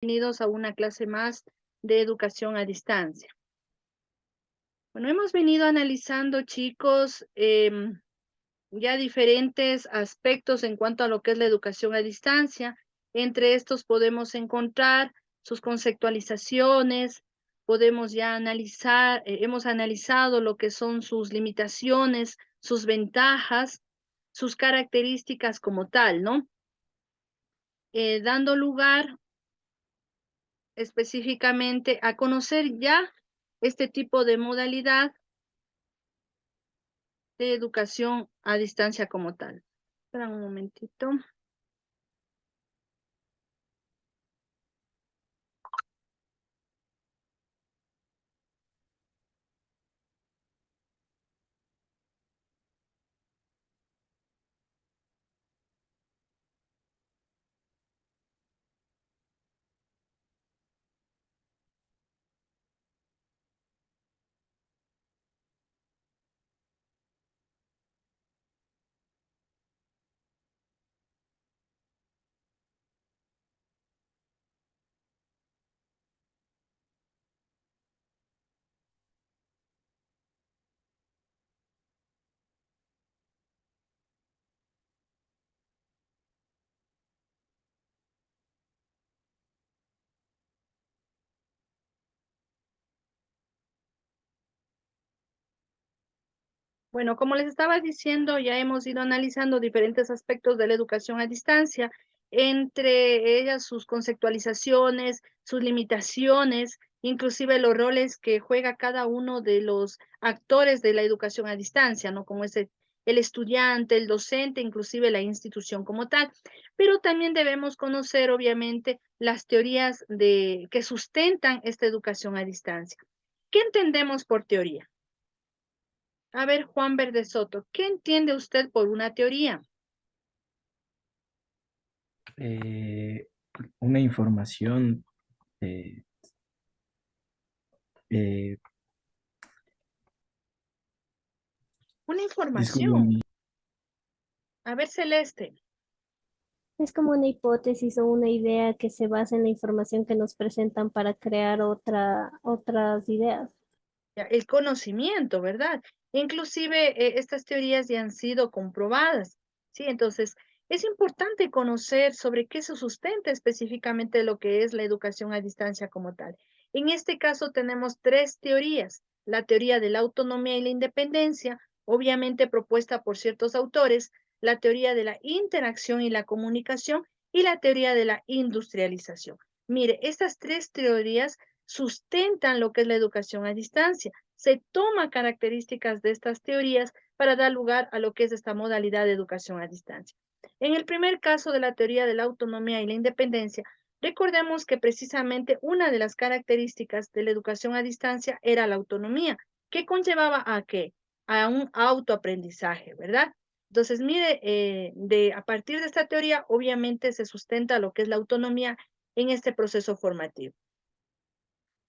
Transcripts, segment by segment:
Bienvenidos a una clase más de educación a distancia. Bueno, hemos venido analizando, chicos, ya diferentes aspectos en cuanto a lo que es la educación a distancia. Entre estos podemos encontrar sus conceptualizaciones, podemos ya analizar, hemos analizado lo que son sus limitaciones, sus ventajas, sus características como tal, ¿no? Dando lugar específicamente a conocer ya este tipo de modalidad de educación a distancia como tal. Espera un momentito. Bueno, como les estaba diciendo, ya hemos ido analizando diferentes aspectos de la educación a distancia, entre ellas sus conceptualizaciones, sus limitaciones, inclusive los roles que juega cada uno de los actores de la educación a distancia, ¿no? Como es el estudiante, el docente, inclusive la institución como tal. Pero también debemos conocer, obviamente, las teorías que sustentan esta educación a distancia. ¿Qué entendemos por teoría? A ver, Juan Verde Soto, ¿qué entiende usted por una teoría? eh, una información eh, eh, Una es como información. A ver, Celeste. Es como una hipótesis o una idea que se basa en la información que nos presentan para crear otras ideas. Ya, el conocimiento, ¿verdad? Inclusive estas teorías ya han sido comprobadas, ¿sí? Entonces, es importante conocer sobre qué se sustenta específicamente lo que es la educación a distancia como tal. En este caso tenemos tres teorías: la teoría de la autonomía y la independencia, obviamente propuesta por ciertos autores; la teoría de la interacción y la comunicación; y la teoría de la industrialización. Mire, estas tres teorías sustentan lo que es la educación a distancia. Se toma características de estas teorías para dar lugar a lo que es esta modalidad de educación a distancia. En el primer caso de la teoría de la autonomía y la independencia, recordemos que precisamente una de las características de la educación a distancia era la autonomía, que conllevaba a qué? A un autoaprendizaje, ¿verdad? Entonces, mire, a partir de esta teoría, obviamente se sustenta lo que es la autonomía en este proceso formativo.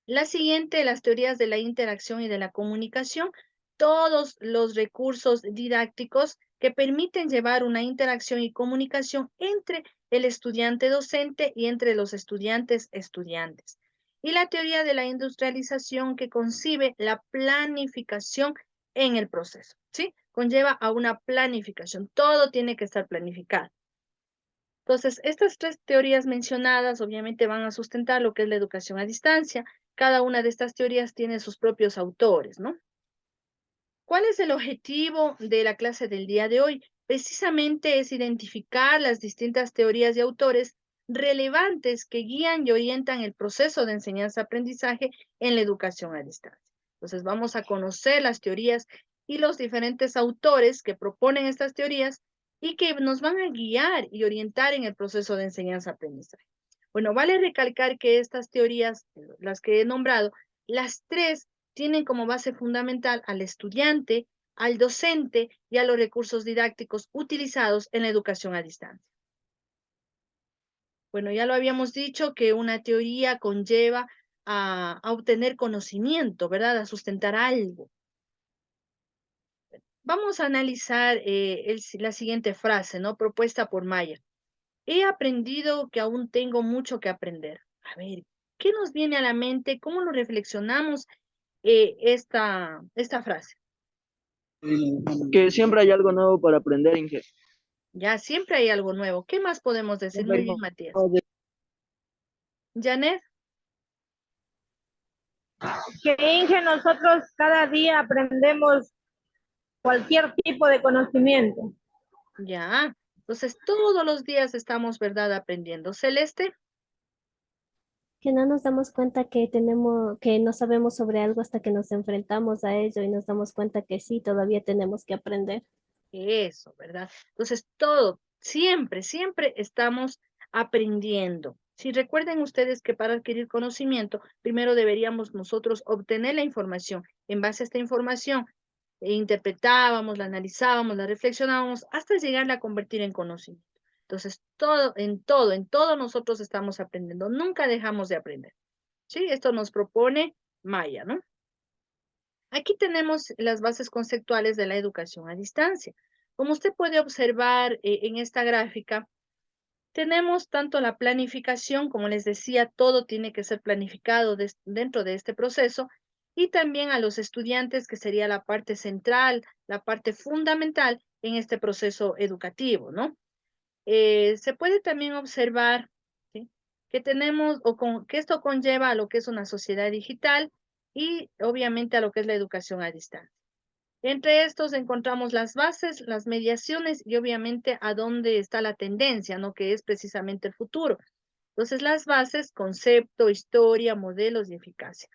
La siguiente, las teorías de la interacción y de la comunicación, todos los recursos didácticos que permiten llevar una interacción y comunicación entre el estudiante docente y entre los estudiantes estudiantes. Y la teoría de la industrialización, que concibe la planificación en el proceso, ¿sí? Conlleva a una planificación, todo tiene que estar planificado. Entonces, estas tres teorías mencionadas obviamente van a sustentar lo que es la educación a distancia. Cada una de estas teorías tiene sus propios autores, ¿no? ¿Cuál es el objetivo de la clase del día de hoy? Precisamente es identificar las distintas teorías y autores relevantes que guían y orientan el proceso de enseñanza-aprendizaje en la educación a distancia. Entonces, vamos a conocer las teorías y los diferentes autores que proponen estas teorías y que nos van a guiar y orientar en el proceso de enseñanza-aprendizaje. Bueno, vale recalcar que estas teorías, las que he nombrado, las tres tienen como base fundamental al estudiante, al docente y a los recursos didácticos utilizados en la educación a distancia. Bueno, ya lo habíamos dicho que una teoría conlleva a obtener conocimiento, ¿verdad? A sustentar algo. Vamos a analizar la siguiente frase, ¿no? Propuesta por Mayer. He aprendido que aún tengo mucho que aprender. A ver, ¿qué nos viene a la mente? ¿Cómo lo reflexionamos esta frase? Que siempre hay algo nuevo para aprender, Inge. Ya siempre hay algo nuevo. ¿Qué más podemos decir? Siempre Muy hay bien, algo Matías. nuevo. Janet, Que Inge, nosotros cada día aprendemos cualquier tipo de conocimiento. ya. Entonces, todos los días estamos, ¿verdad?, aprendiendo. Celeste, Que no nos damos cuenta que tenemos, que no sabemos sobre algo hasta que nos enfrentamos a ello y nos damos cuenta que sí, todavía tenemos que aprender. eso, ¿verdad? Entonces, todo, siempre, siempre estamos aprendiendo. Si recuerden ustedes que para adquirir conocimiento, primero deberíamos nosotros obtener la información. En base a esta información, interpretábamos, la analizábamos, la reflexionábamos hasta llegarla a convertir en conocimiento. Entonces, en todo nosotros estamos aprendiendo. Nunca dejamos de aprender. ¿Sí? Esto nos propone Maya, ¿no? Aquí tenemos las bases conceptuales de la educación a distancia. Como usted puede observar en esta gráfica, tenemos tanto la planificación, como les decía, todo tiene que ser planificado dentro de este proceso, y también a los estudiantes, que sería la parte central, la parte fundamental en este proceso educativo, ¿no? Se puede también observar, ¿sí?, que tenemos que esto conlleva a lo que es una sociedad digital y obviamente a lo que es la educación a distancia. Entre estos encontramos las bases, las mediaciones y obviamente a dónde está la tendencia, ¿no?, que es precisamente el futuro. Entonces, las bases, concepto, historia, modelos y eficacia.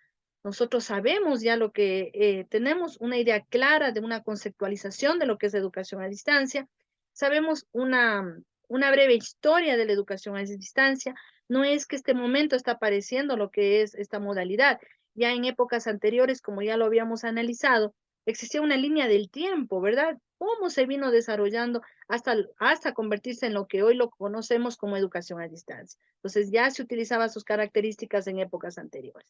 Nosotros sabemos ya lo que tenemos una idea clara de una conceptualización de lo que es educación a distancia. Sabemos una breve historia de la educación a distancia. No es que este momento está apareciendo lo que es esta modalidad. Ya en épocas anteriores, como ya lo habíamos analizado, existía una línea del tiempo, ¿verdad? Cómo se vino desarrollando hasta convertirse en lo que hoy lo conocemos como educación a distancia. Entonces ya se utilizaba sus características en épocas anteriores.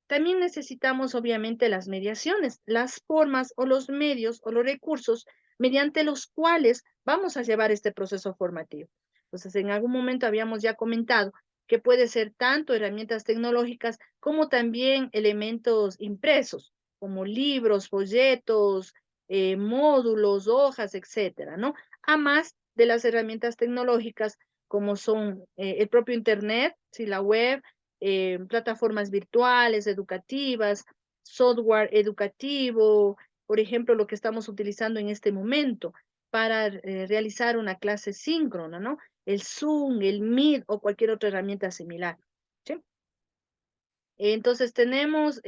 También necesitamos obviamente las mediaciones, las formas o los medios o los recursos mediante los cuales vamos a llevar este proceso formativo. Entonces, en algún momento habíamos ya comentado que puede ser tanto herramientas tecnológicas como también elementos impresos, como libros, folletos, módulos, hojas, etcétera, ¿no? A más de las herramientas tecnológicas como son el propio Internet, si la web, plataformas virtuales, educativas, software educativo, por ejemplo, lo que estamos utilizando en este momento para realizar una clase síncrona, ¿no? El Zoom, el Meet o cualquier otra herramienta similar. ¿Sí? Entonces tenemos,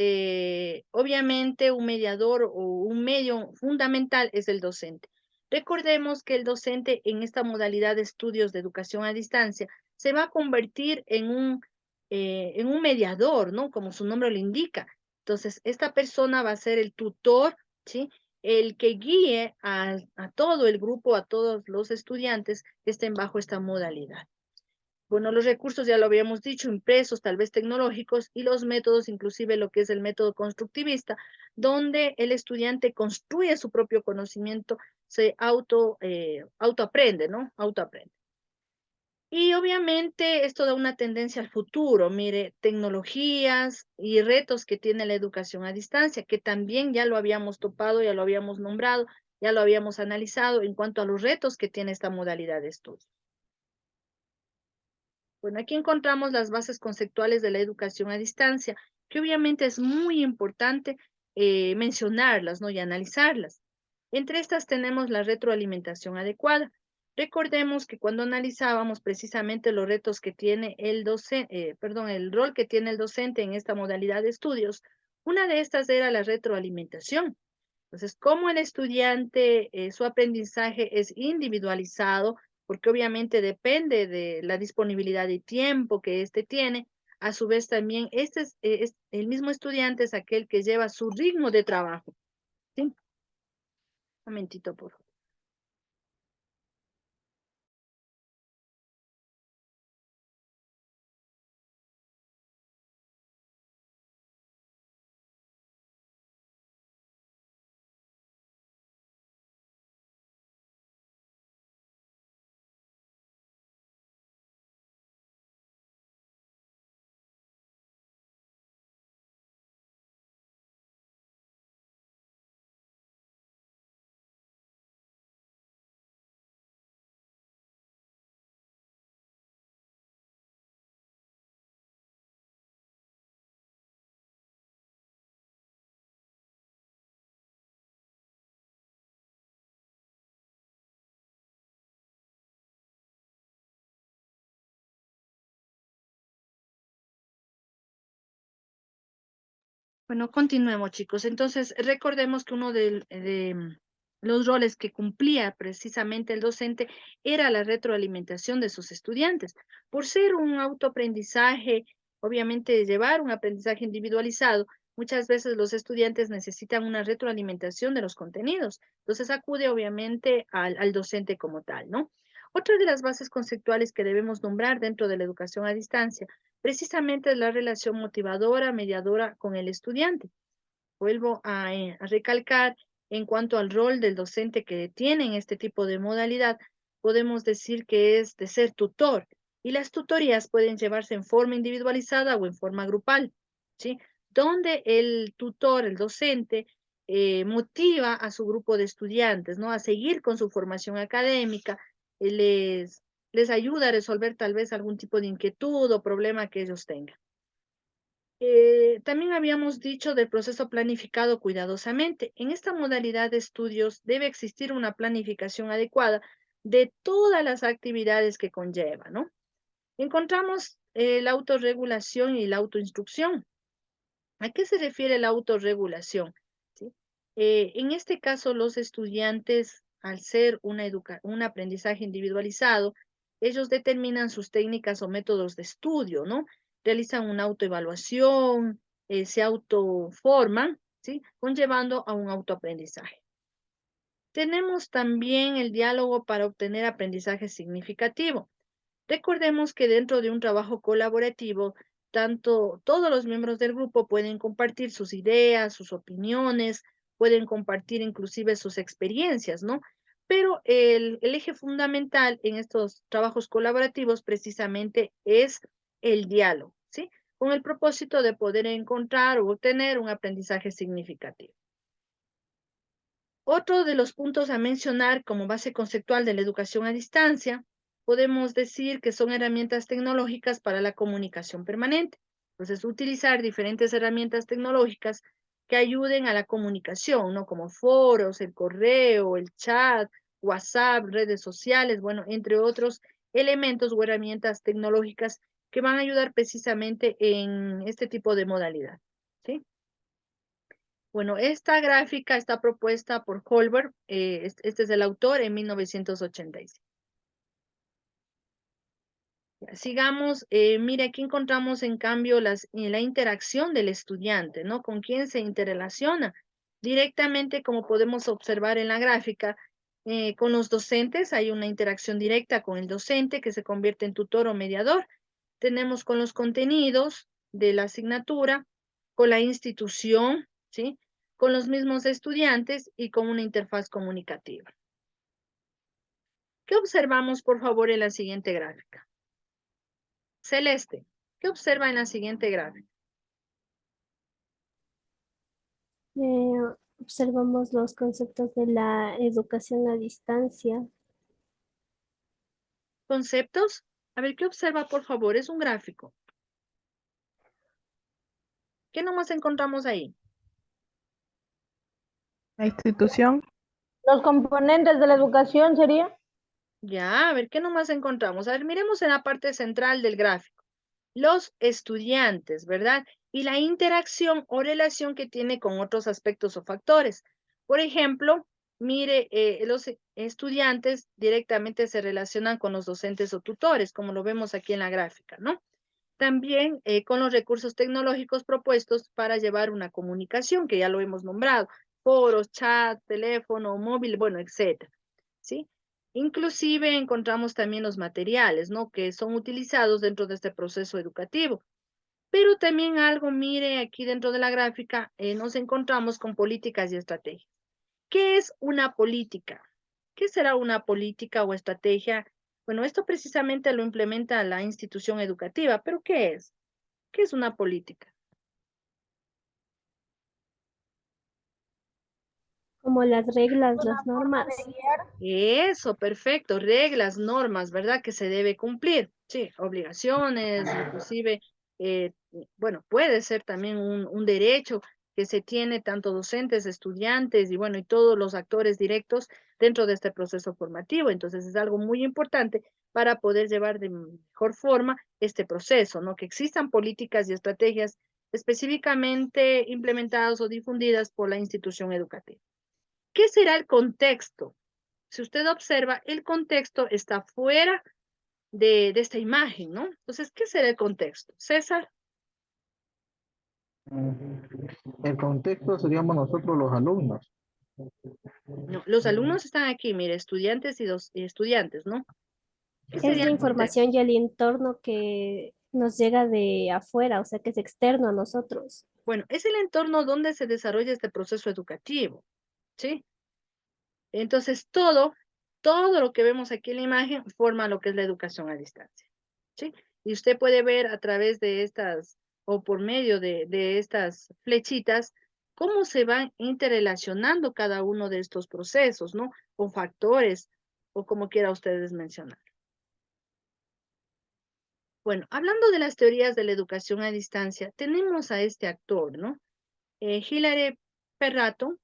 obviamente, un mediador o un medio fundamental es el docente. Recordemos que el docente en esta modalidad de estudios de educación a distancia se va a convertir en un mediador, ¿no? Como su nombre lo indica. Entonces, esta persona va a ser el tutor, ¿sí? El que guíe a todo el grupo, a todos los estudiantes que estén bajo esta modalidad. Bueno, los recursos ya lo habíamos dicho, impresos, tal vez tecnológicos, y los métodos, inclusive lo que es el método constructivista, donde el estudiante construye su propio conocimiento, se autoaprende, ¿no? Autoaprende. Y obviamente esto da una tendencia al futuro, mire, tecnologías y retos que tiene la educación a distancia, que también ya lo habíamos topado, ya lo habíamos nombrado, ya lo habíamos analizado en cuanto a los retos que tiene esta modalidad de estudio. Bueno, aquí encontramos las bases conceptuales de la educación a distancia, que obviamente es muy importante mencionarlas, ¿no?, y analizarlas. Entre estas tenemos la retroalimentación adecuada. Recordemos que cuando analizábamos precisamente los retos que tiene el docente, perdón, el rol que tiene el docente en esta modalidad de estudios, una de estas era la retroalimentación. Entonces, como el estudiante, su aprendizaje es individualizado, porque obviamente depende de la disponibilidad de tiempo que éste tiene, a su vez también es el mismo estudiante es aquel que lleva su ritmo de trabajo. ¿Sí? Un momentito, por favor. Bueno, continuemos, chicos. Entonces, recordemos que uno de los roles que cumplía precisamente el docente era la retroalimentación de sus estudiantes. Por ser un autoaprendizaje, obviamente llevar un aprendizaje individualizado, muchas veces los estudiantes necesitan una retroalimentación de los contenidos. Entonces, acude obviamente al docente como tal, ¿no? Otra de las bases conceptuales que debemos nombrar dentro de la educación a distancia precisamente es la relación motivadora, mediadora con el estudiante. Vuelvo a recalcar en cuanto al rol del docente que tiene en este tipo de modalidad, podemos decir que es de ser tutor y las tutorías pueden llevarse en forma individualizada o en forma grupal, ¿sí? Donde el tutor, el docente, motiva a su grupo de estudiantes, ¿no? A seguir con su formación académica, eh, les, les ayuda a resolver tal vez algún tipo de inquietud o problema que ellos tengan. También habíamos dicho del proceso planificado cuidadosamente. En esta modalidad de estudios debe existir una planificación adecuada de todas las actividades que conlleva, ¿no? Encontramos la autorregulación y la autoinstrucción. ¿A qué se refiere la autorregulación? ¿Sí? En este caso, los estudiantes, al ser un aprendizaje individualizado, ellos determinan sus técnicas o métodos de estudio, ¿no? Realizan una autoevaluación, se autoforman, ¿sí? Conllevando a un autoaprendizaje. Tenemos también el diálogo para obtener aprendizaje significativo. Recordemos que dentro de un trabajo colaborativo, todos los miembros del grupo pueden compartir sus ideas, sus opiniones, pueden compartir inclusive sus experiencias, ¿no? Pero el eje fundamental en estos trabajos colaborativos precisamente es el diálogo, ¿sí? Con el propósito de poder encontrar o obtener un aprendizaje significativo. Otro de los puntos a mencionar como base conceptual de la educación a distancia, podemos decir que son herramientas tecnológicas para la comunicación permanente. Entonces, utilizar diferentes herramientas tecnológicas que ayuden a la comunicación, ¿no? Como foros, el correo, el chat, WhatsApp, redes sociales, bueno, entre otros elementos o herramientas tecnológicas que van a ayudar precisamente en este tipo de modalidad, ¿sí? Bueno, esta gráfica está propuesta por Holberg, este es el autor, en 1986. Sigamos, mire, aquí encontramos en cambio la interacción del estudiante, ¿no? Con quién se interrelaciona directamente, como podemos observar en la gráfica, con los docentes hay una interacción directa con el docente que se convierte en tutor o mediador. Tenemos con los contenidos de la asignatura, con la institución, ¿sí? Con los mismos estudiantes y con una interfaz comunicativa. ¿Qué observamos, por favor, en la siguiente gráfica? Celeste, ¿qué observa en la siguiente gráfica? Observamos los conceptos de la educación a distancia. ¿Conceptos? A ver, ¿qué observa, por favor? Es un gráfico. ¿Qué nomás encontramos ahí? La institución, Los componentes de la educación sería. Ya, a ver, ¿qué nomás encontramos? A ver, miremos en la parte central del gráfico. Los estudiantes, ¿verdad? Y la interacción o relación que tiene con otros aspectos o factores. Por ejemplo, mire, los estudiantes directamente se relacionan con los docentes o tutores, como lo vemos aquí en la gráfica, ¿no? También con los recursos tecnológicos propuestos para llevar una comunicación, que ya lo hemos nombrado, foros, chat, teléfono, móvil, bueno, etcétera, ¿sí? Inclusive encontramos también los materiales, ¿no? Que son utilizados dentro de este proceso educativo. Pero también algo, mire, aquí dentro de la gráfica, nos encontramos con políticas y estrategias. ¿Qué es una política? ¿Qué será una política o estrategia? Bueno, esto precisamente lo implementa la institución educativa, pero ¿qué es? ¿Qué es una política? Como las reglas, las normas. Eso, perfecto. Reglas, normas, ¿verdad? Que se debe cumplir. Sí, obligaciones, inclusive, eh, bueno, puede ser también un derecho que se tiene tanto docentes, estudiantes y bueno, y todos los actores directos dentro de este proceso formativo. Entonces es algo muy importante para poder llevar de mejor forma este proceso, ¿no? Que existan políticas y estrategias específicamente implementadas o difundidas por la institución educativa. ¿Qué será el contexto? Si usted observa, el contexto está fuera de esta imagen, ¿no? Entonces, ¿qué será el contexto? César. El contexto seríamos nosotros los alumnos. No, los alumnos están aquí, mire, estudiantes y estudiantes, ¿no? ¿Qué Es sería la el contexto? información y el entorno que nos llega de afuera, o sea, que es externo a nosotros. Bueno, es el entorno donde se desarrolla este proceso educativo, ¿sí? Entonces, todo lo que vemos aquí en la imagen forma lo que es la educación a distancia, ¿sí? Y usted puede ver a través de estas, o por medio de estas flechitas, cómo se van interrelacionando cada uno de estos procesos, ¿no? Con factores, o como quiera ustedes mencionar. Bueno, hablando de las teorías de la educación a distancia, tenemos a este actor, ¿no? Hilary Perrato.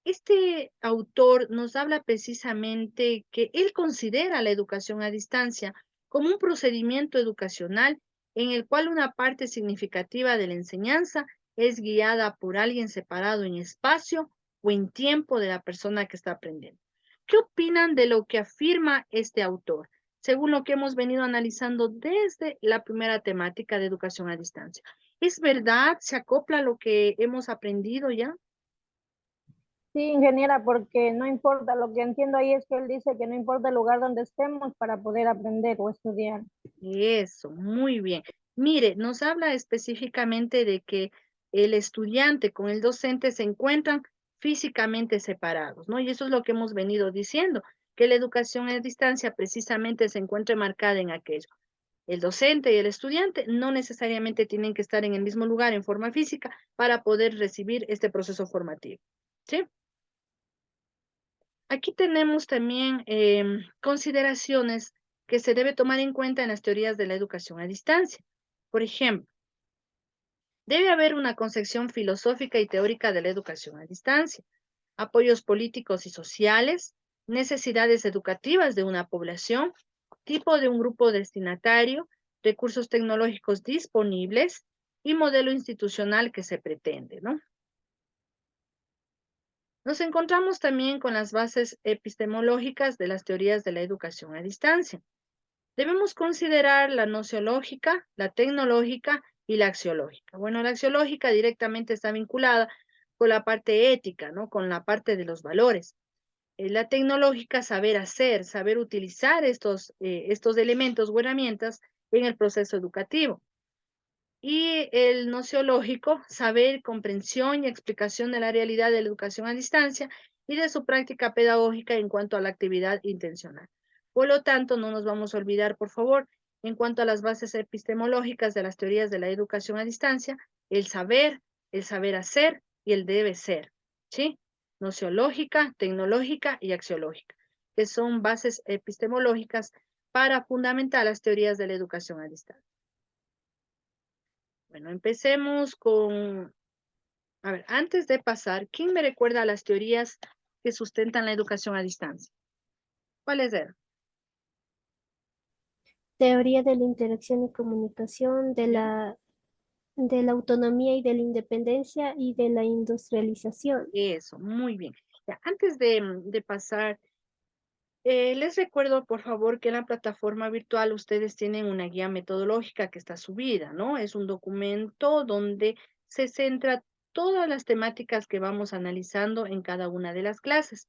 Este autor nos habla precisamente que él considera la educación a distancia como un procedimiento educacional en el cual una parte significativa de la enseñanza es guiada por alguien separado en espacio o en tiempo de la persona que está aprendiendo. ¿Qué opinan de lo que afirma este autor? Según lo que hemos venido analizando desde la primera temática de educación a distancia. ¿Es verdad? ¿Se acopla a lo que hemos aprendido ya? Sí, ingeniera, porque no importa, lo que entiendo ahí es que él dice que no importa el lugar donde estemos para poder aprender o estudiar. Eso, muy bien. Mire, nos habla específicamente de que el estudiante con el docente se encuentran físicamente separados, ¿no? Y eso es lo que hemos venido diciendo, que la educación a distancia precisamente se encuentra marcada en aquello. El docente y el estudiante no necesariamente tienen que estar en el mismo lugar en forma física para poder recibir este proceso formativo, ¿sí? Aquí tenemos también consideraciones que se debe tomar en cuenta en las teorías de la educación a distancia. Por ejemplo, debe haber una concepción filosófica y teórica de la educación a distancia, apoyos políticos y sociales, necesidades educativas de una población, tipo de un grupo destinatario, recursos tecnológicos disponibles y modelo institucional que se pretende, ¿no? Nos encontramos también con las bases epistemológicas de las teorías de la educación a distancia. Debemos considerar la nociológica, la tecnológica y la axiológica. Bueno, la axiológica directamente está vinculada con la parte ética, ¿no? Con la parte de los valores. La tecnológica, saber hacer, saber utilizar estos elementos o herramientas en el proceso educativo. Y el nociológico, saber, comprensión y explicación de la realidad de la educación a distancia y de su práctica pedagógica en cuanto a la actividad intencional. Por lo tanto, no nos vamos a olvidar, por favor, en cuanto a las bases epistemológicas de las teorías de la educación a distancia, el saber hacer y el debe ser, ¿sí? Nociológica, tecnológica y axiológica, que son bases epistemológicas para fundamentar las teorías de la educación a distancia. Bueno, empecemos con, a ver, antes de pasar, ¿quién me recuerda las teorías que sustentan la educación a distancia? ¿Cuáles eran? Teoría de la interacción y comunicación, ¿Ya? de la autonomía y de la independencia y de la industrialización. Eso, muy bien. Ya, antes de pasar, les recuerdo, por favor, que en la plataforma virtual ustedes tienen una guía metodológica que está subida, ¿no? Es un documento donde se centra todas las temáticas que vamos analizando en cada una de las clases.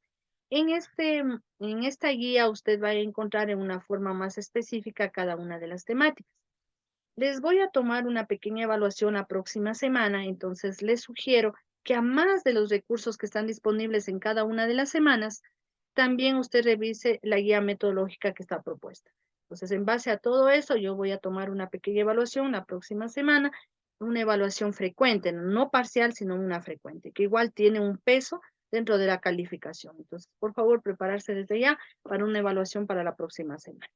En esta guía usted va a encontrar en una forma más específica cada una de las temáticas. Les voy a tomar una pequeña evaluación la próxima semana, entonces les sugiero que a más de los recursos que están disponibles en cada una de las semanas, también usted revise la guía metodológica que está propuesta. Entonces, en base a todo eso, yo voy a tomar una pequeña evaluación la próxima semana, una evaluación frecuente, no parcial, sino una frecuente, que igual tiene un peso dentro de la calificación. Entonces, por favor, prepararse desde ya para una evaluación para la próxima semana.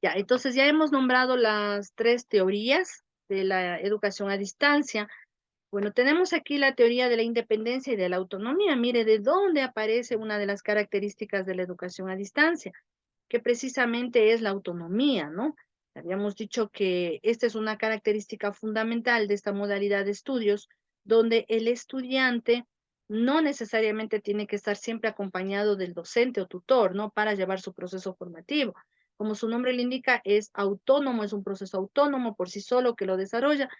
Ya, entonces ya hemos nombrado las tres teorías de la educación a distancia. Bueno, tenemos aquí la teoría de la independencia y de la autonomía. Mire, de dónde aparece una de las características de la educación a distancia, que precisamente es la autonomía, ¿no? Habíamos dicho que esta es una característica fundamental de esta modalidad de estudios, donde el estudiante no necesariamente tiene que estar siempre acompañado del docente o tutor, ¿no? Para llevar su proceso formativo. Como su nombre le indica, es autónomo, es un proceso autónomo por sí solo que lo desarrolla.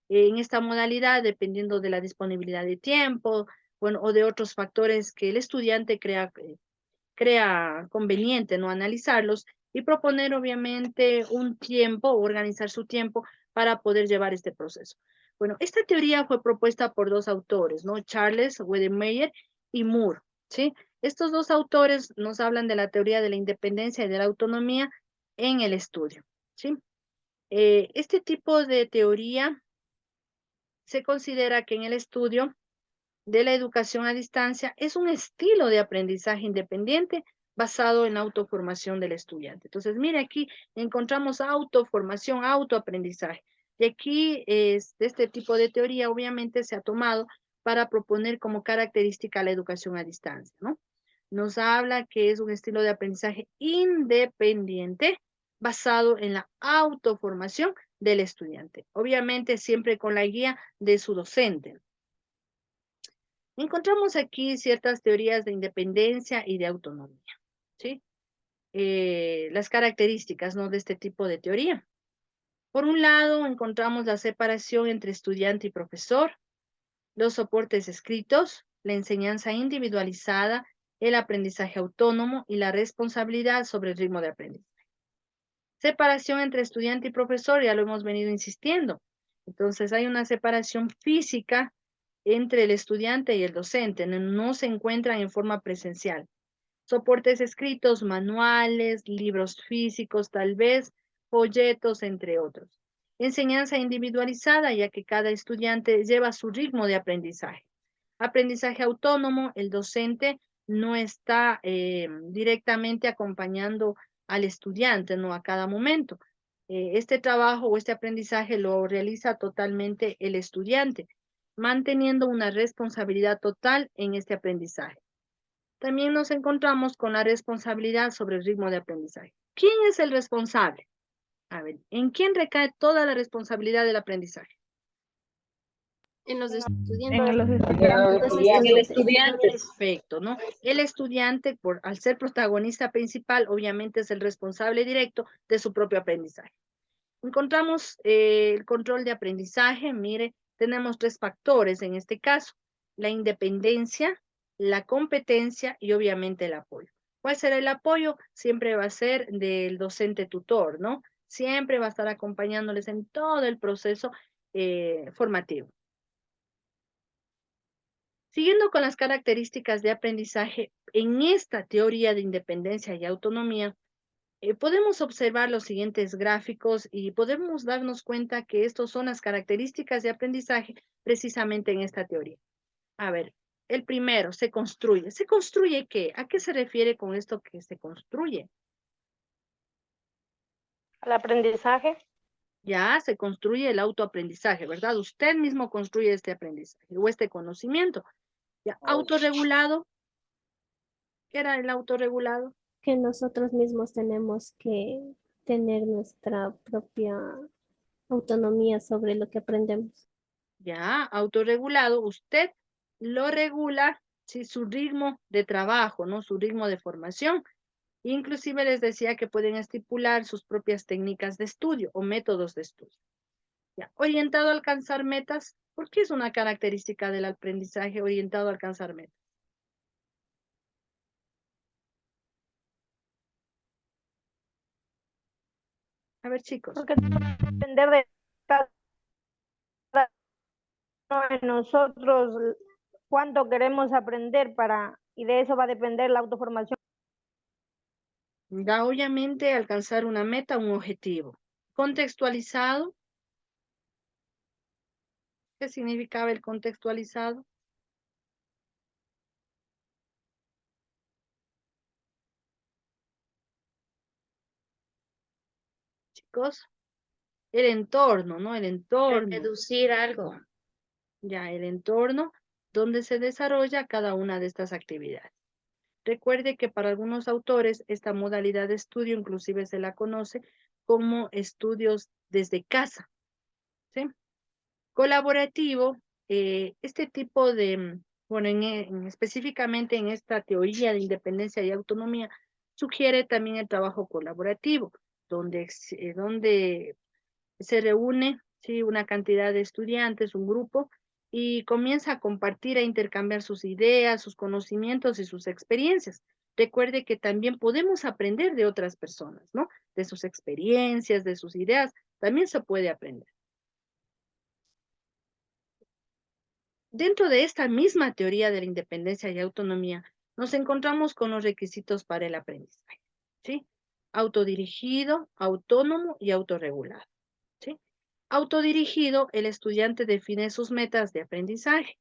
En esta modalidad, dependiendo de la disponibilidad de tiempo, bueno, o de otros factores que el estudiante crea conveniente, ¿no? Analizarlos y proponer, obviamente, un tiempo, organizar su tiempo para poder llevar este proceso. Bueno, esta teoría fue propuesta por dos autores, ¿no? Charles Wedemeyer y Moore, ¿sí? Estos dos autores nos hablan de la teoría de la independencia y de la autonomía en el estudio, ¿sí? Este tipo de teoría se considera que en el estudio de la educación a distancia es un estilo de aprendizaje independiente basado en la autoformación del estudiante. Entonces, mire, aquí encontramos autoformación, autoaprendizaje. Y aquí, de este tipo de teoría, obviamente, se ha tomado para proponer como característica la educación a distancia, ¿no? Nos habla que es un estilo de aprendizaje independiente basado en la autoformación del estudiante. Obviamente, siempre con la guía de su docente. Encontramos aquí ciertas teorías de independencia y de autonomía, ¿sí? Las características, ¿no? De este tipo de teoría. Por un lado, encontramos la separación entre estudiante y profesor, los soportes escritos, la enseñanza individualizada, el aprendizaje autónomo y la responsabilidad sobre el ritmo de aprendizaje. Separación entre estudiante y profesor, ya lo hemos venido insistiendo. Entonces, hay una separación física entre el estudiante y el docente, no se encuentran en forma presencial. Soportes escritos, manuales, libros físicos, tal vez, folletos, entre otros. Enseñanza individualizada, ya que cada estudiante lleva su ritmo de aprendizaje. Aprendizaje autónomo, el docente no está directamente acompañando al estudiante, ¿no? A cada momento. Este trabajo o este aprendizaje lo realiza totalmente el estudiante, manteniendo una responsabilidad total en este aprendizaje. También nos encontramos con la responsabilidad sobre el ritmo de aprendizaje. ¿Quién es el responsable? A ver, ¿en quién recae toda la responsabilidad del aprendizaje? En los En estudiantes. los Los estudiantes. estudiantes. Perfecto, ¿no? El estudiante, al ser protagonista principal, obviamente es el responsable directo de su propio aprendizaje. Encontramos el control de aprendizaje. Mire, tenemos tres factores en este caso: la independencia, la competencia y obviamente el apoyo. ¿Cuál será el apoyo? Siempre va a ser del docente tutor, ¿no? Siempre va a estar acompañándoles en todo el proceso formativo. Siguiendo con las características de aprendizaje, en esta teoría de independencia y autonomía, podemos observar los siguientes gráficos y podemos darnos cuenta que estos son las características de aprendizaje precisamente en esta teoría. A ver, el primero, se construye. ¿Se construye qué? ¿A qué se refiere con esto que se construye? Al aprendizaje. Ya se construye el autoaprendizaje, ¿verdad? Usted mismo construye este aprendizaje o este conocimiento. Ya, autorregulado. ¿Qué era el autorregulado? Que nosotros mismos tenemos que tener nuestra propia autonomía sobre lo que aprendemos. Ya, autorregulado, usted lo regula, ¿sí? Su ritmo de trabajo, ¿no? Su ritmo de formación. Inclusive les decía que pueden estipular sus propias técnicas de estudio o métodos de estudio. Ya, orientado a alcanzar metas, ¿por qué es una característica del aprendizaje orientado a alcanzar metas? A ver, chicos. Porque depender de cada uno de nosotros cuánto queremos aprender y de eso va a depender la autoformación. Ya, obviamente, alcanzar una meta, un objetivo. Contextualizado. ¿Qué significaba el contextualizado? Chicos, el entorno, ¿no? El entorno. Reducir algo. Ya, el entorno donde se desarrolla cada una de estas actividades. Recuerde que para algunos autores esta modalidad de estudio inclusive se la conoce como estudios desde casa, ¿sí? Colaborativo, este tipo de, bueno, específicamente en esta teoría de independencia y autonomía, sugiere también el trabajo colaborativo, donde se reúne, ¿sí?, una cantidad de estudiantes, un grupo, y comienza a compartir, a intercambiar sus ideas, sus conocimientos y sus experiencias. Recuerde que también podemos aprender de otras personas, ¿no? De sus experiencias, de sus ideas, también se puede aprender. Dentro de esta misma teoría de la independencia y autonomía, nos encontramos con los requisitos para el aprendizaje, ¿sí? Autodirigido, autónomo y autorregulado, ¿sí? Autodirigido, el estudiante define sus metas de aprendizaje.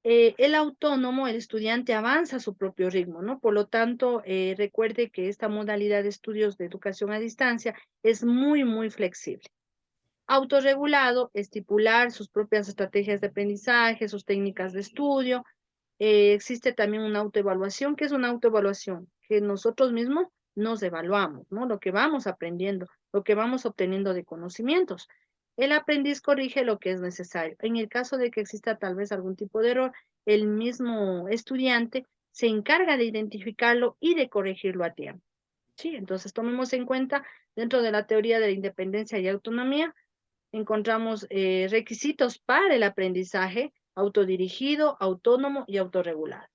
El autónomo, el estudiante avanza a su propio ritmo, ¿no? Por lo tanto, recuerde que esta modalidad de estudios de educación a distancia es muy, muy flexible. Autorregulado, estipular sus propias estrategias de aprendizaje, sus técnicas de estudio. Existe también una autoevaluación. ¿Qué es una autoevaluación? Que nosotros mismos nos evaluamos, ¿no? Lo que vamos aprendiendo, lo que vamos obteniendo de conocimientos. El aprendiz corrige lo que es necesario. En el caso de que exista tal vez algún tipo de error, el mismo estudiante se encarga de identificarlo y de corregirlo a tiempo. Sí, entonces tomemos en cuenta dentro de la teoría de la independencia y autonomía, encontramos requisitos para el aprendizaje autodirigido, autónomo y autorregulado.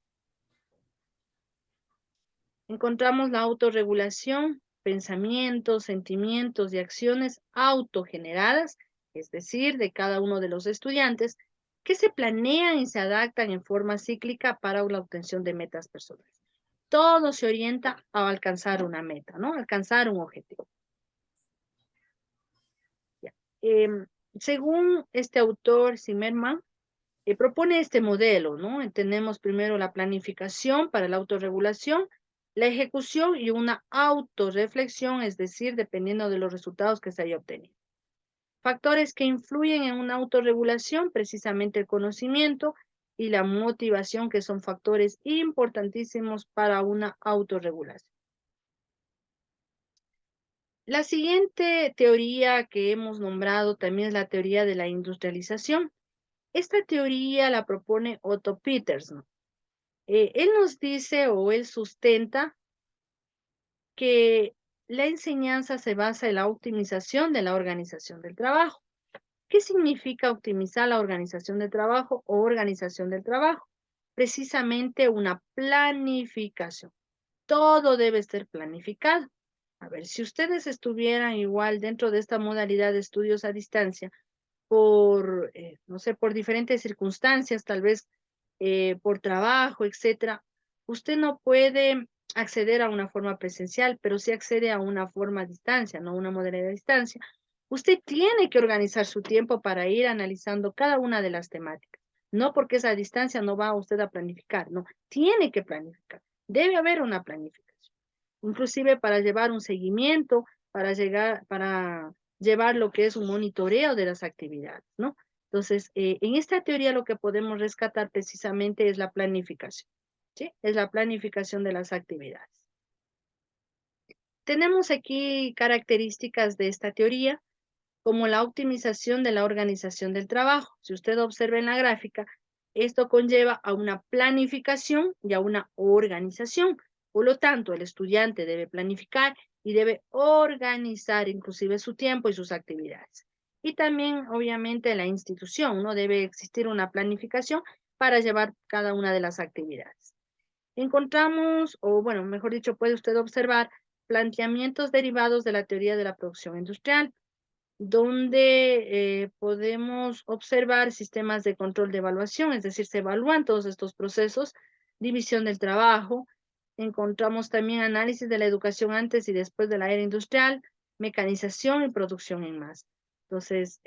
Encontramos la autorregulación, pensamientos, sentimientos y acciones autogeneradas, es decir, de cada uno de los estudiantes, que se planean y se adaptan en forma cíclica para la obtención de metas personales. Todo se orienta a alcanzar una meta, ¿no? Alcanzar un objetivo. Según este autor, Zimmerman, propone este modelo, ¿no? Tenemos primero la planificación para la autorregulación, la ejecución y una autorreflexión, es decir, dependiendo de los resultados que se haya obtenido. Factores que influyen en una autorregulación, precisamente el conocimiento y la motivación, que son factores importantísimos para una autorregulación. La siguiente teoría que hemos nombrado también es la teoría de la industrialización. Esta teoría la propone Otto Peterson. Él nos dice o él sustenta que la enseñanza se basa en la optimización de la organización del trabajo. ¿Qué significa optimizar la organización del trabajo o organización del trabajo? Precisamente una planificación. Todo debe ser planificado. A ver, si ustedes estuvieran igual dentro de esta modalidad de estudios a distancia, por, no sé, por diferentes circunstancias, tal vez por trabajo, etcétera, usted no puede acceder a una forma presencial, pero sí accede a una forma a distancia, no una modalidad a distancia. Usted tiene que organizar su tiempo para ir analizando cada una de las temáticas. No porque esa distancia no va usted a planificar, no, tiene que planificar. Debe haber una planificación. Inclusive para llevar un seguimiento, para llevar lo que es un monitoreo de las actividades, ¿no? Entonces, en esta teoría lo que podemos rescatar precisamente es la planificación, ¿sí? Es la planificación de las actividades. Tenemos aquí características de esta teoría, como la optimización de la organización del trabajo. Si usted observa en la gráfica, esto conlleva a una planificación y a una organización. Por lo tanto, el estudiante debe planificar y debe organizar inclusive su tiempo y sus actividades. Y también, obviamente, la institución, ¿no? Debe existir una planificación para llevar cada una de las actividades. Encontramos, o bueno, mejor dicho, puede usted observar planteamientos derivados de la teoría de la producción industrial, donde podemos observar sistemas de control de evaluación, es decir, se evalúan todos estos procesos, división del trabajo, encontramos también análisis de la educación antes y después de la era industrial, mecanización y producción en masa. Entonces,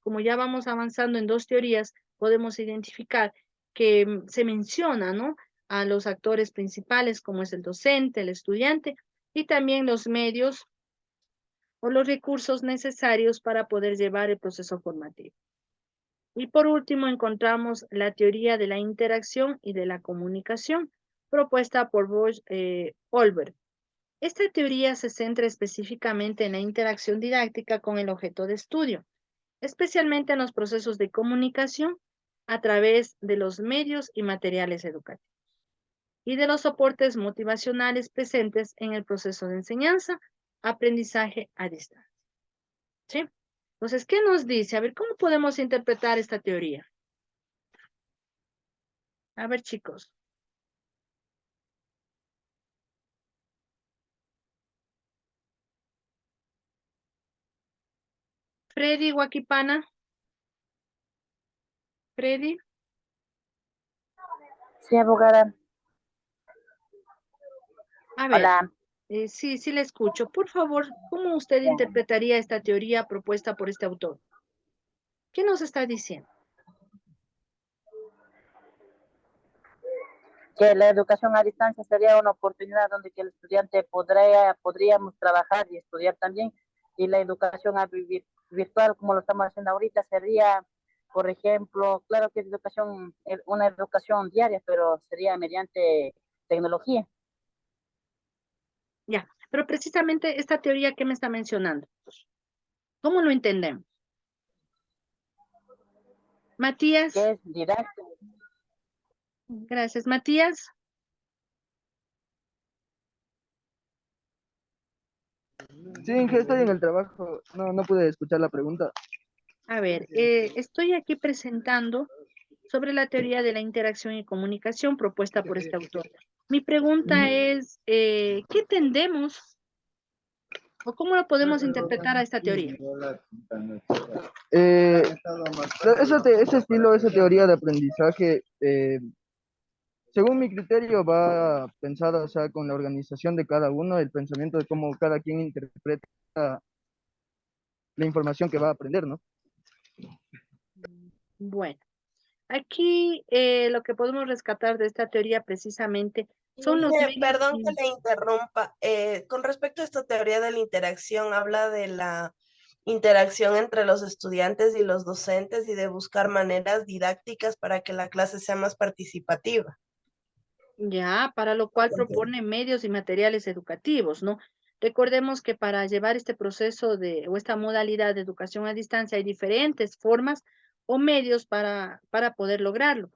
como ya vamos avanzando en dos teorías, podemos identificar que se menciona, ¿no?, a los actores principales, como es el docente, el estudiante, y también los medios o los recursos necesarios para poder llevar el proceso formativo. Y por último, encontramos la teoría de la interacción y de la comunicación, propuesta por Bosch Olberg. Esta teoría se centra específicamente en la interacción didáctica con el objeto de estudio, especialmente en los procesos de comunicación a través de los medios y materiales educativos y de los soportes motivacionales presentes en el proceso de enseñanza, aprendizaje a distancia. ¿Sí? Entonces, ¿qué nos dice? A ver, ¿cómo podemos interpretar esta teoría? A ver, chicos. Freddy Wakipana. Freddy. Sí, abogada. A ver, Hola. sí le escucho. Por favor, ¿cómo usted interpretaría esta teoría propuesta por este autor? ¿Qué nos está diciendo? Que la educación a distancia sería una oportunidad donde que el estudiante podríamos trabajar y estudiar también, y la educación virtual, como lo estamos haciendo ahorita, sería, por ejemplo, claro que es una educación diaria, pero sería mediante tecnología. Ya, pero precisamente esta teoría que me está mencionando, ¿cómo lo entendemos? Matías. Que es didáctico. Gracias, Matías. Sí, que estoy en el trabajo. No pude escuchar la pregunta. A ver, estoy aquí presentando sobre la teoría de la interacción y comunicación propuesta por este autor. Mi pregunta es, ¿qué entendemos o cómo lo podemos interpretar a esta teoría? Esa teoría de aprendizaje, según mi criterio, va pensada, o sea, con la organización de cada uno, el pensamiento de cómo cada quien interpreta la información que va a aprender, ¿no? Bueno, aquí lo que podemos rescatar de esta teoría precisamente son los medios. Perdón que le interrumpa. Con respecto a esta teoría de la interacción, habla de la interacción entre los estudiantes y los docentes y de buscar maneras didácticas para que la clase sea más participativa. Ya, para lo cual propone medios y materiales educativos, ¿no? Recordemos que para llevar este proceso o esta modalidad de educación a distancia hay diferentes formas o medios para poder lograrlo.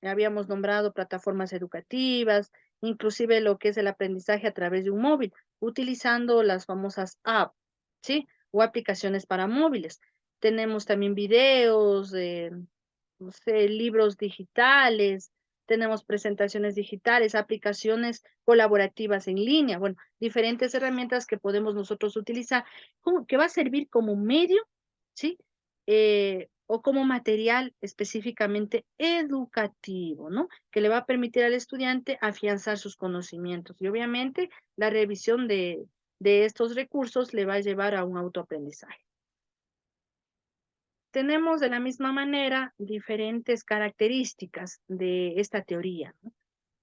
Ya habíamos nombrado plataformas educativas, inclusive lo que es el aprendizaje a través de un móvil, utilizando las famosas apps, ¿sí? O aplicaciones para móviles. Tenemos también videos, no sé, libros digitales, tenemos presentaciones digitales, aplicaciones colaborativas en línea, bueno, diferentes herramientas que podemos nosotros utilizar, que va a servir como medio, ¿sí? O como material específicamente educativo, ¿no? Que le va a permitir al estudiante afianzar sus conocimientos. Y obviamente la revisión de estos recursos le va a llevar a un autoaprendizaje. Tenemos de la misma manera diferentes características de esta teoría, ¿no?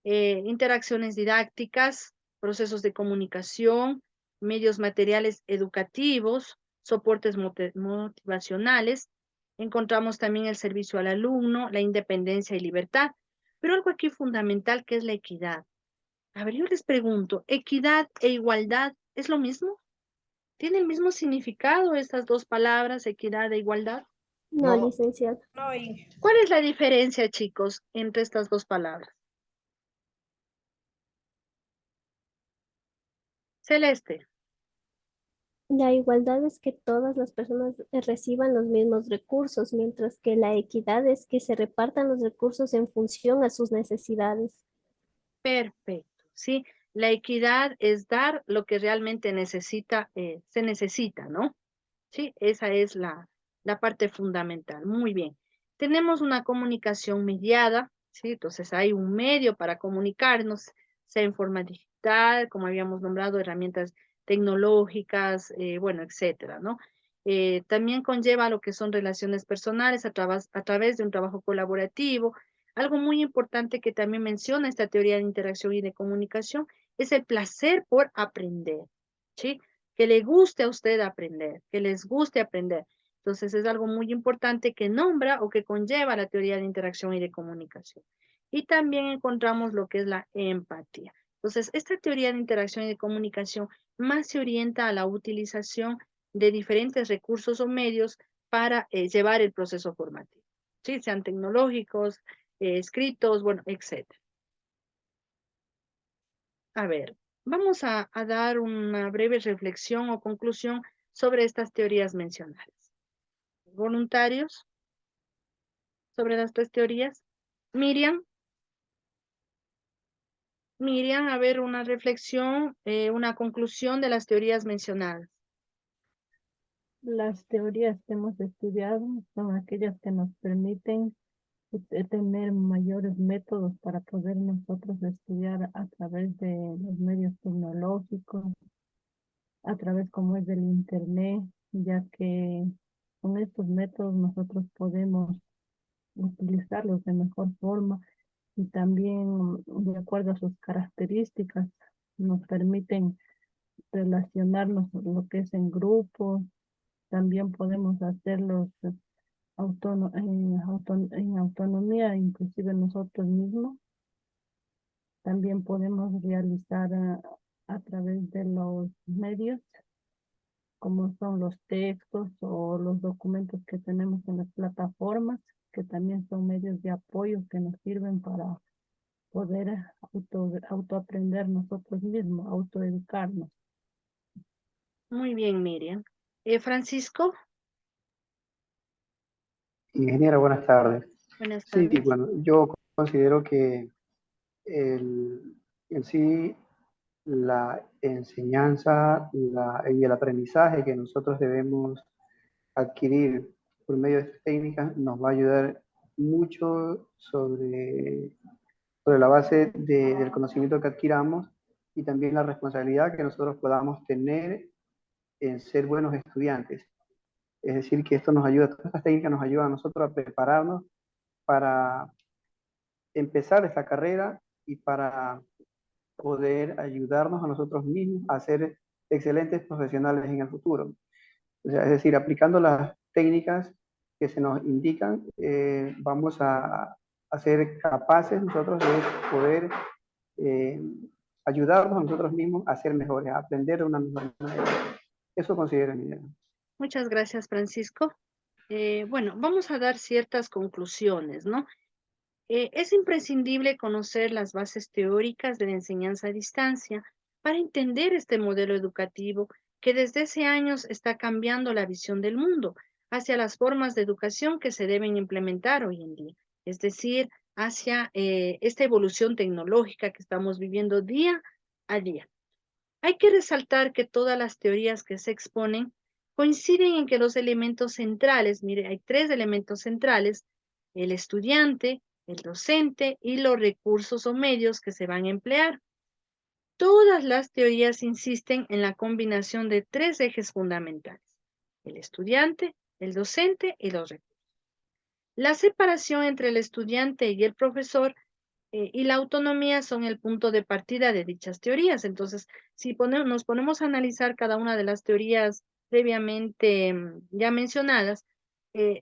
Interacciones didácticas, procesos de comunicación, medios materiales educativos, soportes motivacionales. Encontramos también el servicio al alumno, la independencia y libertad, pero algo aquí fundamental que es la equidad. A ver, yo les pregunto, ¿equidad e igualdad es lo mismo? ¿Tiene el mismo significado estas dos palabras, equidad e igualdad? No, licenciado. ¿Cuál es la diferencia, chicos, entre estas dos palabras? Celeste. La igualdad es que todas las personas reciban los mismos recursos, mientras que la equidad es que se repartan los recursos en función a sus necesidades. Perfecto, ¿sí? La equidad es dar lo que realmente se necesita, ¿no? Sí, esa es la parte fundamental. Muy bien. Tenemos una comunicación mediada, ¿sí? Entonces hay un medio para comunicarnos, sea en forma digital, como habíamos nombrado, herramientas tecnológicas, bueno, etcétera, ¿no? También conlleva lo que son relaciones personales a través de un trabajo colaborativo. Algo muy importante que también menciona esta teoría de interacción y de comunicación es el placer por aprender, ¿sí? Que le guste a usted aprender, que les guste aprender. Entonces es algo muy importante que nombra o que conlleva la teoría de interacción y de comunicación. Y también encontramos lo que es la empatía. Entonces, esta teoría de interacción y de comunicación más se orienta a la utilización de diferentes recursos o medios para llevar el proceso formativo, ¿sí? Sean tecnológicos, escritos, bueno, etcétera. A ver, vamos a dar una breve reflexión o conclusión sobre estas teorías mencionadas. Voluntarios, sobre las tres teorías. Miriam, a ver, una reflexión, una conclusión de las teorías mencionadas. Las teorías que hemos estudiado son aquellas que nos permiten tener mayores métodos para poder nosotros estudiar a través de los medios tecnológicos, a través como es del internet, ya que con estos métodos nosotros podemos utilizarlos de mejor forma y también de acuerdo a sus características nos permiten relacionarnos lo que es en grupos. También podemos hacerlos en autonomía, inclusive nosotros mismos. También podemos realizar a través de los medios, como son los textos o los documentos que tenemos en las plataformas, que también son medios de apoyo que nos sirven para poder autoaprender nosotros mismos, autoeducarnos. Muy bien, Miriam. Francisco, Ingeniera, buenas tardes. buenas Sí, tardes. bueno, yo considero que en sí la enseñanza y el aprendizaje que nosotros debemos adquirir por medio de estas técnicas nos va a ayudar mucho sobre la base del conocimiento que adquiramos y también la responsabilidad que nosotros podamos tener en ser buenos estudiantes. Es decir, que esto nos ayuda, todas estas técnicas nos ayudan a nosotros a prepararnos para empezar esta carrera y para poder ayudarnos a nosotros mismos a ser excelentes profesionales en el futuro. O sea, es decir, aplicando las técnicas que se nos indican, vamos a ser capaces nosotros de poder eh, ayudarnos a nosotros mismos a ser mejores, a aprender de una mejor manera. Eso considero mi idea. Muchas gracias, Francisco. Bueno, vamos a dar ciertas conclusiones, ¿no? Es imprescindible conocer las bases teóricas de la enseñanza a distancia para entender este modelo educativo que desde hace años está cambiando la visión del mundo hacia las formas de educación que se deben implementar hoy en día, es decir, hacia esta evolución tecnológica que estamos viviendo día a día. Hay que resaltar que todas las teorías que se exponen coinciden en que los elementos centrales, mire, hay tres elementos centrales: el estudiante, el docente y los recursos o medios que se van a emplear. Todas las teorías insisten en la combinación de tres ejes fundamentales: el estudiante, el docente y los recursos. La separación entre el estudiante y el profesor y la autonomía son el punto de partida de dichas teorías. Entonces, si nos ponemos a analizar cada una de las teorías previamente ya mencionadas,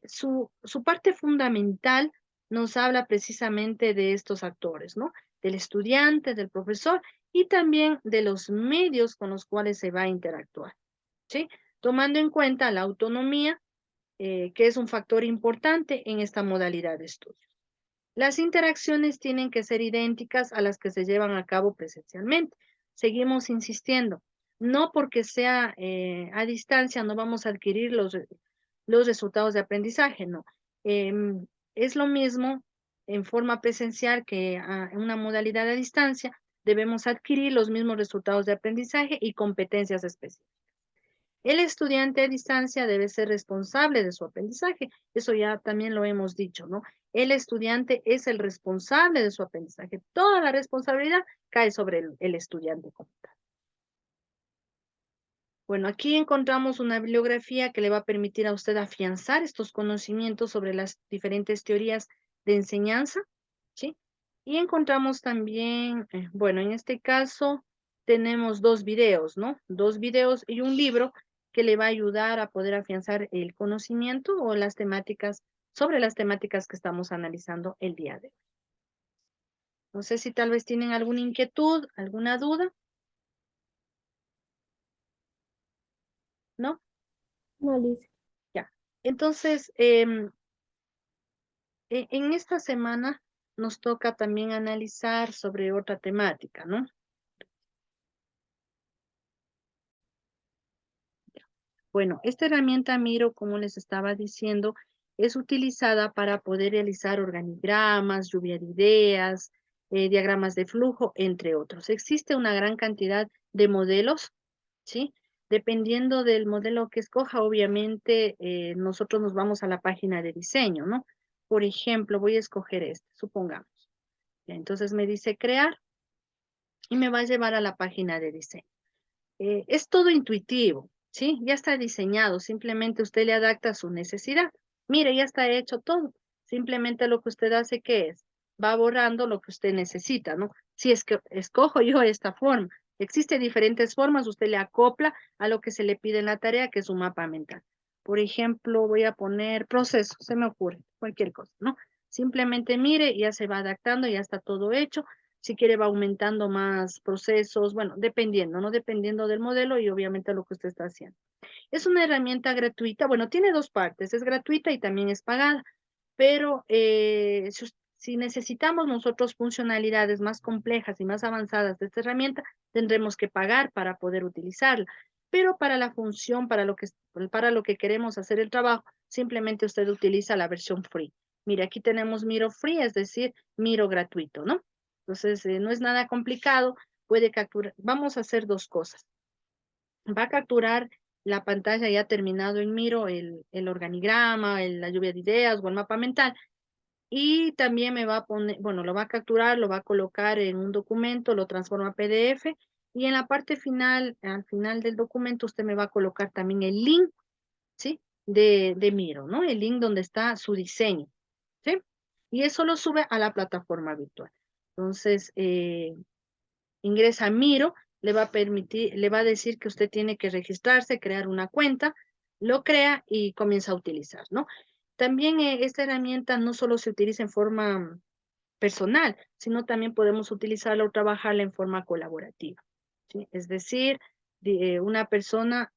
su parte fundamental nos habla precisamente de estos actores, ¿no? Del estudiante, del profesor y también de los medios con los cuales se va a interactuar, ¿sí? Tomando en cuenta la autonomía, que es un factor importante en esta modalidad de estudio. Las interacciones tienen que ser idénticas a las que se llevan a cabo presencialmente. Seguimos insistiendo, no porque sea a distancia no vamos a adquirir los resultados de aprendizaje, no. Es lo mismo en forma presencial que en una modalidad a distancia, debemos adquirir los mismos resultados de aprendizaje y competencias específicas. El estudiante a distancia debe ser responsable de su aprendizaje. Eso ya también lo hemos dicho, ¿no? El estudiante es el responsable de su aprendizaje. Toda la responsabilidad cae sobre el estudiante como tal. Bueno, aquí encontramos una bibliografía que le va a permitir a usted afianzar estos conocimientos sobre las diferentes teorías de enseñanza, ¿sí? Y encontramos también, bueno, en este caso tenemos dos videos, ¿no? Dos videos y un libro que le va a ayudar a poder afianzar el conocimiento o las temáticas, sobre las temáticas que estamos analizando el día de hoy. No sé si tal vez tienen alguna inquietud, alguna duda. ¿No? No, Liz. Ya. Entonces, en esta semana nos toca también analizar sobre otra temática, ¿no? Bueno, esta herramienta Miro, como les estaba diciendo, es utilizada para poder realizar organigramas, lluvia de ideas, diagramas de flujo, entre otros. Existe una gran cantidad de modelos, ¿sí? Dependiendo del modelo que escoja, obviamente, nosotros nos vamos a la página de diseño, ¿no? Por ejemplo, voy a escoger este, supongamos. Entonces me dice crear y me va a llevar a la página de diseño. Es todo intuitivo, ¿sí? Ya está diseñado, simplemente usted le adapta a su necesidad. Mire, ya está hecho todo. Simplemente lo que usted hace, ¿qué es? Va borrando lo que usted necesita, ¿no? Si es que escojo yo esta forma, existen diferentes formas, usted le acopla a lo que se le pide en la tarea, que es un mapa mental. Por ejemplo, voy a poner proceso, se me ocurre, cualquier cosa, ¿no? Simplemente mire, ya se va adaptando, ya está todo hecho. Si quiere va aumentando más procesos, bueno, dependiendo, ¿no? Dependiendo del modelo y obviamente lo que usted está haciendo. Es una herramienta gratuita, bueno, tiene dos partes, es gratuita y también es pagada, pero si necesitamos nosotros funcionalidades más complejas y más avanzadas de esta herramienta, tendremos que pagar para poder utilizarla. Pero para la función, para lo que queremos hacer el trabajo, simplemente usted utiliza la versión free. Mire, aquí tenemos Miro free, es decir, Miro gratuito, ¿no? Entonces, no es nada complicado, puede capturar. Vamos a hacer dos cosas. Va a capturar la pantalla ya terminado en Miro, el organigrama, la lluvia de ideas o el mapa mental. Y también me va a poner, bueno, lo va a capturar, lo va a colocar en un documento, lo transforma a PDF. Y en la parte final, al final del documento, usted me va a colocar también el link, ¿sí? De Miro, ¿no? El link donde está su diseño, ¿sí? Y eso lo sube a la plataforma virtual. Entonces, ingresa a Miro, le va a permitir, le va a decir que usted tiene que registrarse, crear una cuenta, lo crea y comienza a utilizar, ¿no? También esta herramienta no solo se utiliza en forma personal, sino también podemos utilizarla o trabajarla en forma colaborativa, ¿sí? Es decir, una persona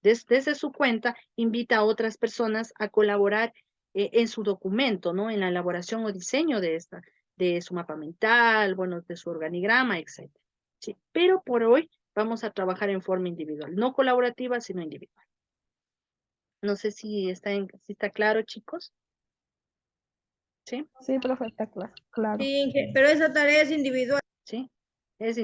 desde su cuenta invita a otras personas a colaborar en su documento, ¿no? En la elaboración o diseño de su mapa mental, bueno, de su organigrama, etc. ¿Sí? Pero por hoy vamos a trabajar en forma individual, no colaborativa, sino individual. No sé si está claro, chicos. ¿Sí? Sí, profe, está claro. Sí, pero esa tarea es individual. ¿Sí? Es